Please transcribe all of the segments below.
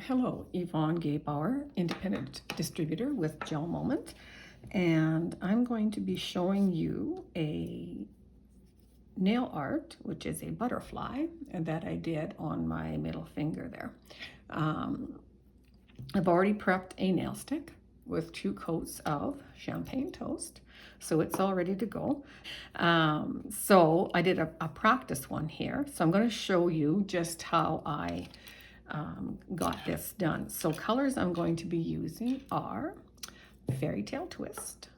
Hello, Yvonne Gaybauer, independent distributor with GelMoment, and I'm going to be showing you a nail art, which is a butterfly that I did on my middle finger there. I've already prepped a nail stick with 2 coats of champagne toast, so it's all ready to go. So I did a practice one here, so I'm going to show you just how I got this done. So colors I'm going to be using are Fairy Tale Twist,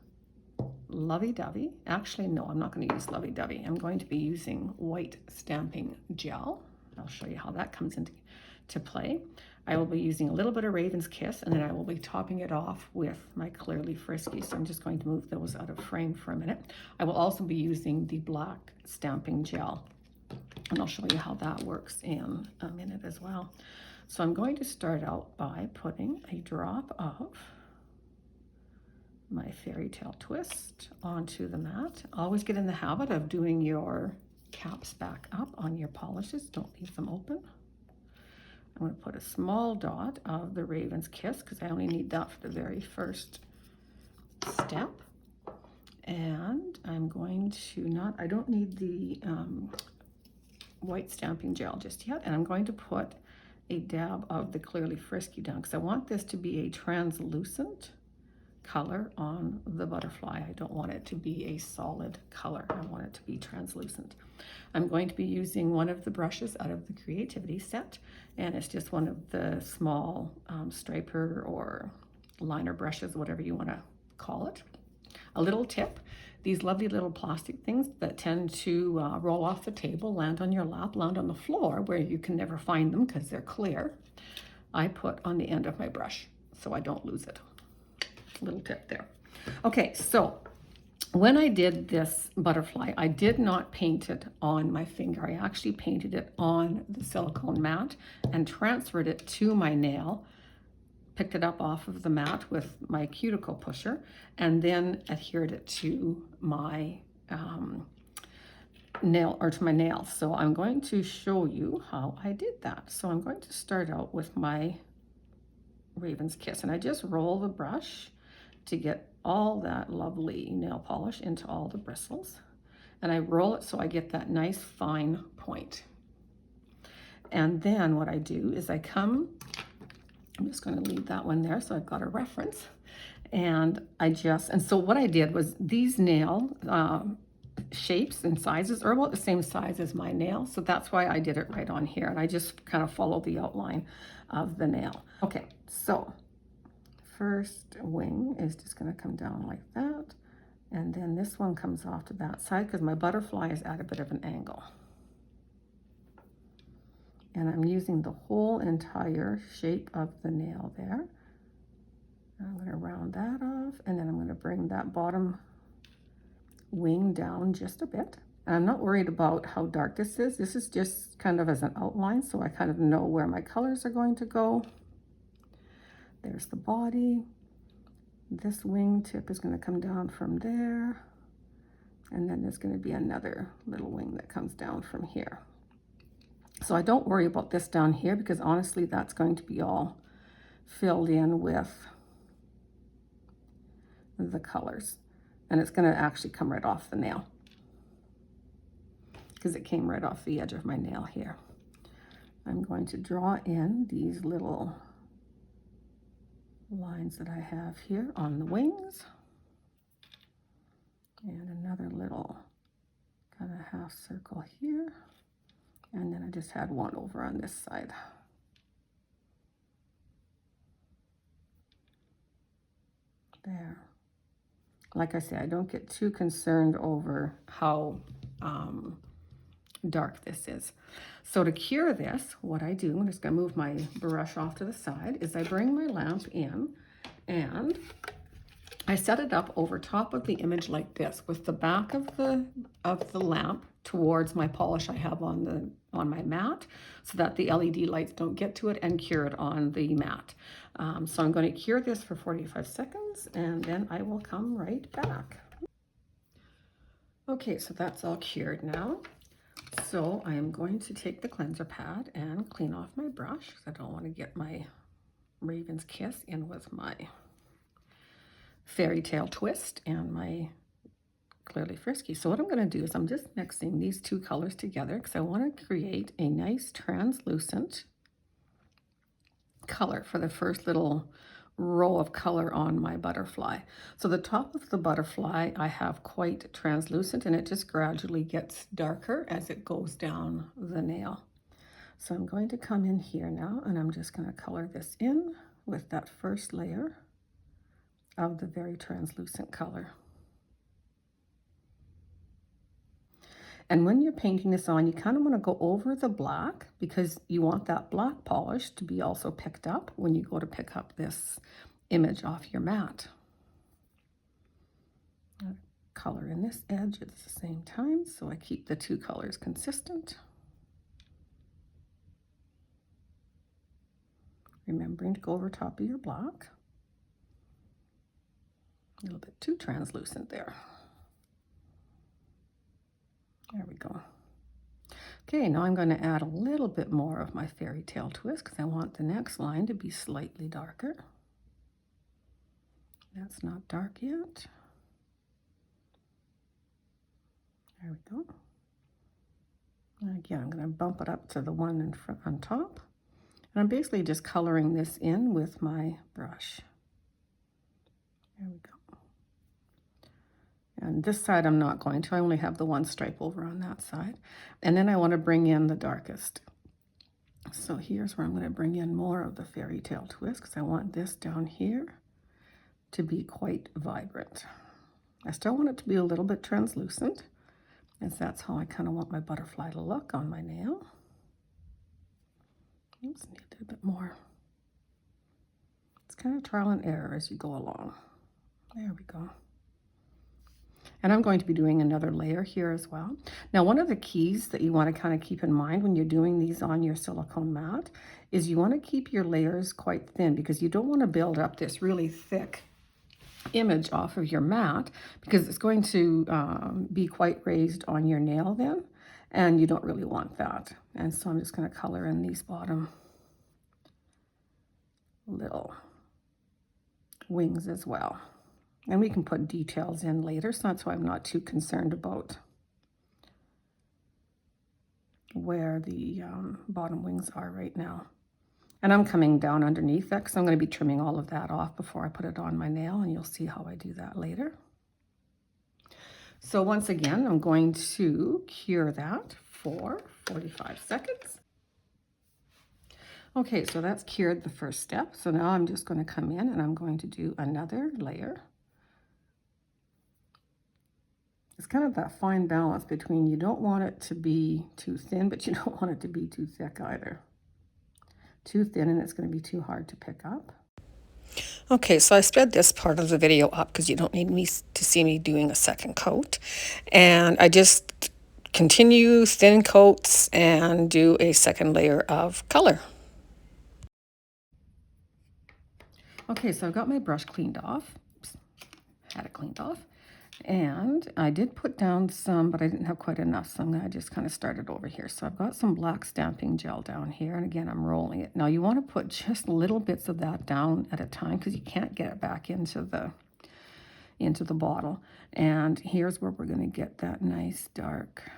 Lovey Dovey. Actually, no, I'm not going to use Lovey Dovey. I'm going to be using white stamping gel. I'll show you how that comes into play. I will be using a little bit of Raven's Kiss, and then I will be topping it off with my Clearly Frisky. So I'm just going to move those out of frame for a minute. I will also be using the black stamping gel, and I'll show you how that works in a minute as well. So I'm going to start out by putting a drop of my Fairy Tale Twist onto the mat. Always get in the habit of doing your caps back up on your polishes. Don't leave them open. I'm going to put a small dot of the Raven's Kiss because I only need that for the very first step. And I'm going to I don't need the white stamping gel just yet. And I'm going to put a dab of the Clearly Frisky down because I want this to be a translucent color on the butterfly. I don't want it to be a solid color. I want it to be translucent. I'm going to be using one of the brushes out of the Creativity set, and it's just one of the small striper or liner brushes, whatever you want to call it. A little tip, these lovely little plastic things that tend to roll off the table, land on your lap, land on the floor where you can never find them because they're clear, I put on the end of my brush so I don't lose it. Little tip there. Okay, so when I did this butterfly, I did not paint it on my finger. I actually painted it on the silicone mat and transferred it to my nail, picked it up off of the mat with my cuticle pusher, and then adhered it to my nail, or to my nail. So I'm going to show you how I did that. So I'm going to start out with my Raven's Kiss, and I just roll the brush to get all that lovely nail polish into all the bristles. And I roll it so I get that nice fine point. And then what I do is I'm just going to leave that one there so I've got a reference. And so what I did was these nail shapes and sizes are about the same size as my nail. So that's why I did it right on here. And I just kind of follow the outline of the nail. Okay, so first wing is just going to come down like that, and then this one comes off to that side because my butterfly is at a bit of an angle, and I'm using the whole entire shape of the nail there. I'm going to round that off, and then I'm going to bring that bottom wing down just a bit. And I'm not worried about how dark this is. This is just kind of as an outline, so I kind of know where my colors are going to go. There's the body. This wing tip is going to come down from there. And then there's going to be another little wing that comes down from here. So I don't worry about this down here because honestly, that's going to be all filled in with the colors. And it's going to actually come right off the nail because it came right off the edge of my nail here. I'm going to draw in these little lines that I have here on the wings, and another little kind of half circle here, and then I just had one over on this side. There. Like I say, I don't get too concerned over how dark this is. So to cure this, what I do, I'm just going to move my brush off to the side, is I bring my lamp in and I set it up over top of the image like this, with the back of the lamp towards my polish I have on my mat, so that the LED lights don't get to it, and cure it on the mat. So I'm going to cure this for 45 seconds, and then I will come right back. Okay, so that's all cured now. So I am going to take the cleanser pad and clean off my brush because I don't want to get my Raven's Kiss in with my Fairy Tale Twist and my Clearly Frisky. So what I'm going to do is I'm just mixing these two colors together because I want to create a nice translucent color for the first little row of color on my butterfly. So the top of the butterfly I have quite translucent, and it just gradually gets darker as it goes down the nail. So I'm going to come in here now and I'm just going to color this in with that first layer of the very translucent color. And when you're painting this on, you kind of want to go over the black because you want that black polish to be also picked up when you go to pick up this image off your mat. Color in this edge at the same time so I keep the two colors consistent. Remembering to go over top of your black. A little bit too translucent there. There we go. Okay, now I'm going to add a little bit more of my Fairy Tale Twist because I want the next line to be slightly darker. That's not dark yet. There we go. And again, I'm going to bump it up to the one in front on top. And I'm basically just coloring this in with my brush. There we go. And this side I'm not going to. I only have the one stripe over on that side. And then I want to bring in the darkest. So here's where I'm going to bring in more of the Fairy Tale Twist because I want this down here to be quite vibrant. I still want it to be a little bit translucent, as that's how I kind of want my butterfly to look on my nail. Oops, need a bit more. It's kind of trial and error as you go along. There we go. And I'm going to be doing another layer here as well. Now, one of the keys that you want to kind of keep in mind when you're doing these on your silicone mat is you want to keep your layers quite thin because you don't want to build up this really thick image off of your mat because it's going to be quite raised on your nail then, and you don't really want that. And so I'm just going to color in these bottom little wings as well. And we can put details in later, so that's why I'm not too concerned about where the bottom wings are right now. And I'm coming down underneath that because I'm going to be trimming all of that off before I put it on my nail, and you'll see how I do that later. So once again, I'm going to cure that for 45 seconds. Okay, so that's cured the first step. So now I'm just going to come in and I'm going to do another layer. It's kind of that fine balance between you don't want it to be too thin, but you don't want it to be too thick either. Too thin and it's going to be too hard to pick up. Okay, so I sped this part of the video up because you don't need me to see me doing a second coat. And I just continue thin coats and do a second layer of color. Okay, so I've got my brush cleaned off. Oops, had it cleaned off. And I did put down some, but I didn't have quite enough, so I'm going to just kind of start it over here. So I've got some black stamping gel down here, and again, I'm rolling it. Now you want to put just little bits of that down at a time because you can't get it back into the bottle. And here's where we're going to get that nice dark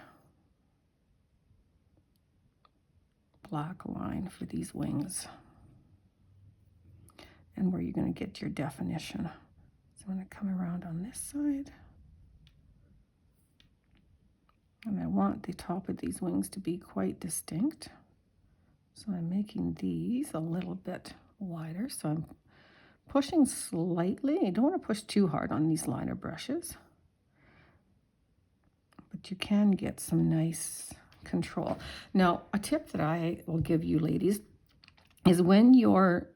black line for these wings. And where you're going to get your definition. So I'm going to come around on this side. And I want the top of these wings to be quite distinct. So I'm making these a little bit wider. So I'm pushing slightly. You don't want to push too hard on these liner brushes. But you can get some nice control. Now, a tip that I will give you ladies is when you're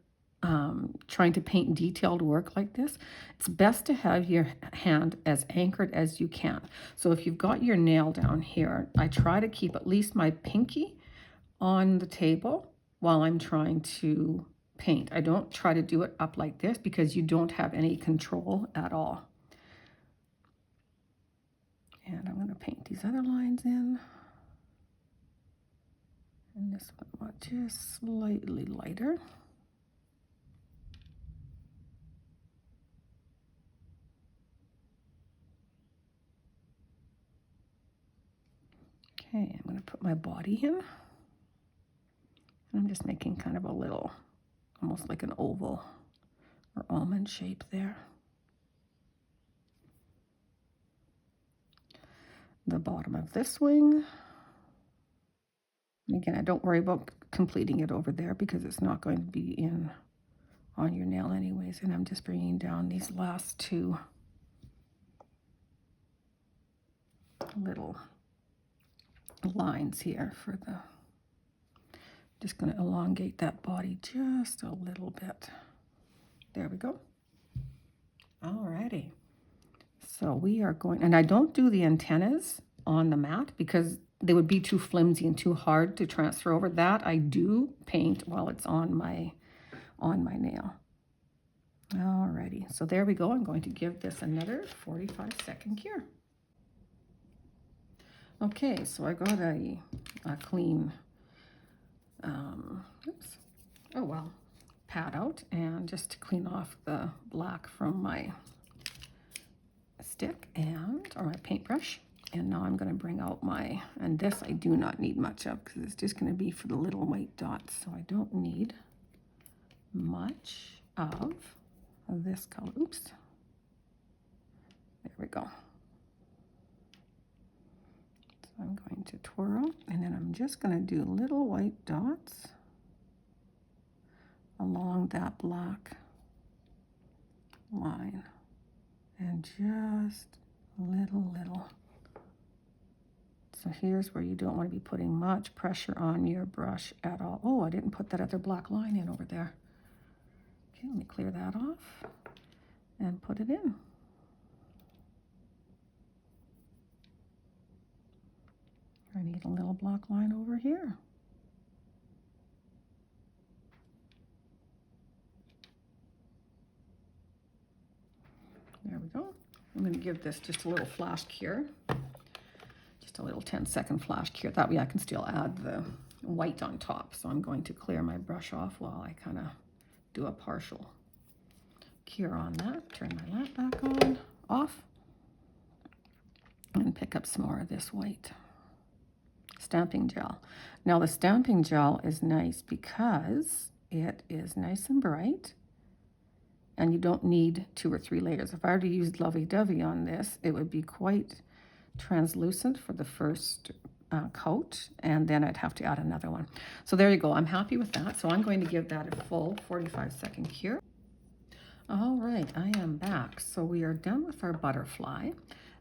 trying to paint detailed work like this, it's best to have your hand as anchored as you can. So if you've got your nail down here, I try to keep at least my pinky on the table while I'm trying to paint. I don't try to do it up like this because you don't have any control at all. And I'm going to paint these other lines in. And this one I want just slightly lighter. going to put my body in. And I'm just making kind of a little, almost like an oval or almond shape there. The bottom of this wing. Again, I don't worry about completing it over there because it's not going to be in on your nail anyways. And I'm just bringing down these last two little lines here for the, just going to elongate that body just a little bit. There we go. Alrighty. So we are going, and I don't do the antennas on the mat because they would be too flimsy and too hard to transfer over. That I do paint while it's on my nail. Alrighty, so there we go. I'm going to give this another 45-second cure. Okay, so I got a clean, pad out, and just to clean off the black from my stick or my paintbrush. And now I'm going to bring out my, and this I do not need much of because it's just going to be for the little white dots. So I don't need much of this color. Oops. There we go. So I'm going to twirl, and then I'm just going to do little white dots along that black line. And just little. So here's where you don't want to be putting much pressure on your brush at all. Oh, I didn't put that other black line in over there. Okay, let me clear that off and put it in. I need a little black line over here. There we go. I'm going to give this just a little flash cure. Just a little 10-second flash cure. That way I can still add the white on top. So I'm going to clear my brush off while I kind of do a partial cure on that. Turn my lamp back off, and pick up some more of this white stamping gel. Now the stamping gel is nice because it is nice and bright, and you don't need 2 or 3 layers. If I were to use lovey-dovey on this, it would be quite translucent for the first coat, and then I'd have to add another one. So there you go. I'm happy with that. So I'm going to give that a full 45-second cure. All right, I am back. So we are done with our butterfly.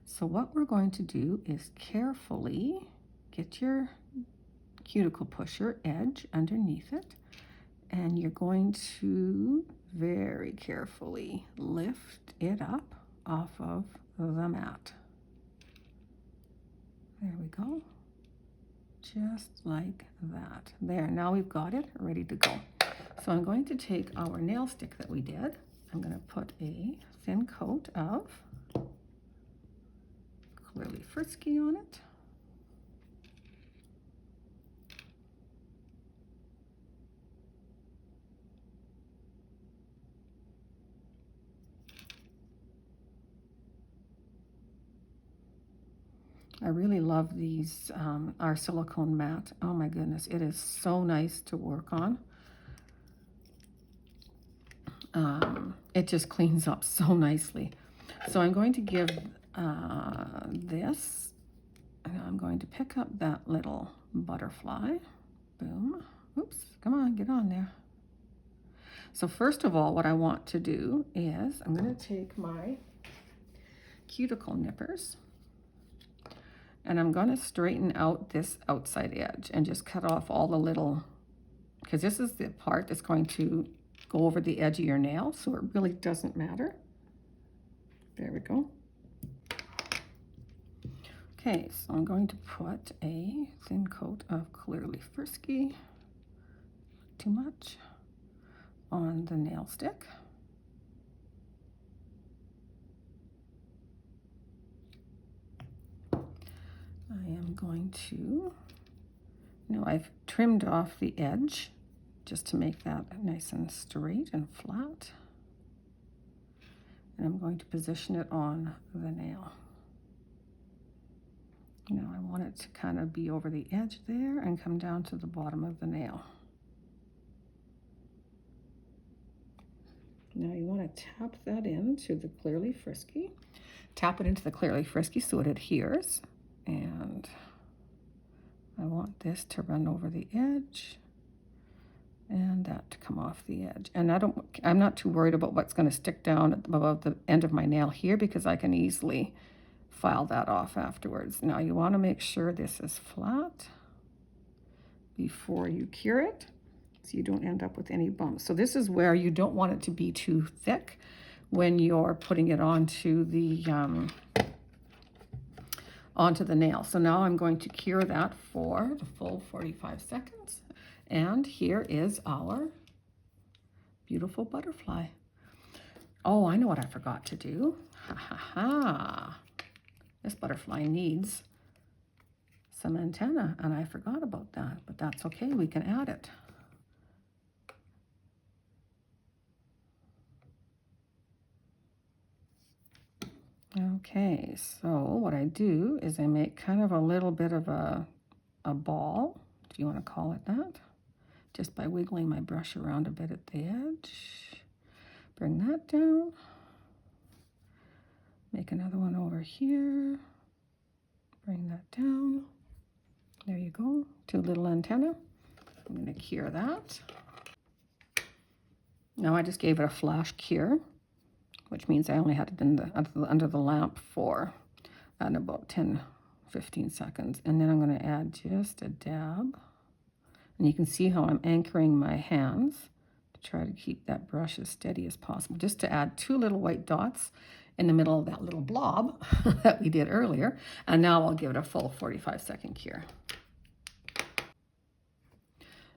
So what we're going to do is carefully get your cuticle pusher edge underneath it, and you're going to very carefully lift it up off of the mat. There we go. Just like that. There, now we've got it ready to go. So I'm going to take our nail stick that we did. I'm going to put a thin coat of Clearly Frisky on it. I really love these, our silicone mat. Oh my goodness, it is so nice to work on. It just cleans up so nicely. So I'm going to give this, I'm going to pick up that little butterfly. Boom. Oops, come on, get on there. So first of all, what I want to do is I'm going to take my cuticle nippers, and I'm going to straighten out this outside edge and just cut off all the little, because this is the part that's going to go over the edge of your nail, so it really doesn't matter. There we go. Okay, so I'm going to put a thin coat of Clearly Frisky, too much, on the nail stick. I am going to, I've trimmed off the edge just to make that nice and straight and flat. And I'm going to position it on the nail. Now I want it to kind of be over the edge there and come down to the bottom of the nail. Now you want to tap that into the Clearly Frisky. Tap it into the Clearly Frisky so it adheres. And I want this to run over the edge and that to come off the edge. And I'm not too worried about what's going to stick down above the end of my nail here because I can easily file that off afterwards. Now you want to make sure this is flat before you cure it, so you don't end up with any bumps. So this is where you don't want it to be too thick when you're putting it onto the nail. So now I'm going to cure that for the full 45 seconds. And here is our beautiful butterfly. Oh, I know what I forgot to do. Ha ha ha. This butterfly needs some antenna, and I forgot about that, but that's okay, we can add it. Okay, so what I do is I make kind of a little bit of a ball, if you want to call it that, just by wiggling my brush around a bit at the edge. Bring that down. Make another one over here. Bring that down. There you go, 2 little antennae. I'm going to cure that. Now I just gave it a flash cure, which means I only had it in under the lamp for about 10-15 seconds. And then I'm going to add just a dab. And you can see how I'm anchoring my hands to try to keep that brush as steady as possible, just to add 2 little white dots in the middle of that little blob that we did earlier. And now I'll give it a full 45-second cure.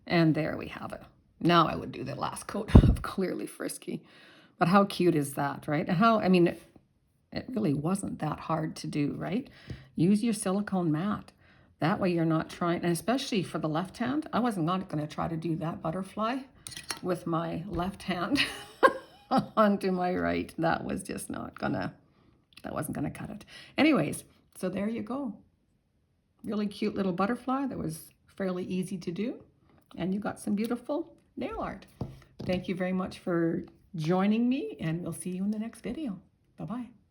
And there we have it. Now I would do the last coat of Clearly Frisky. But how cute is that, right? And how, I mean, it really wasn't that hard to do, right? Use your silicone mat. That way you're not trying, and especially for the left hand, I wasn't going to try to do that butterfly with my left hand onto my right. That was just not gonna, that wasn't gonna cut it. Anyways, so there you go. Really cute little butterfly that was fairly easy to do. And you got some beautiful nail art. Thank you very much for joining me, and we'll see you in the next video. Bye-bye.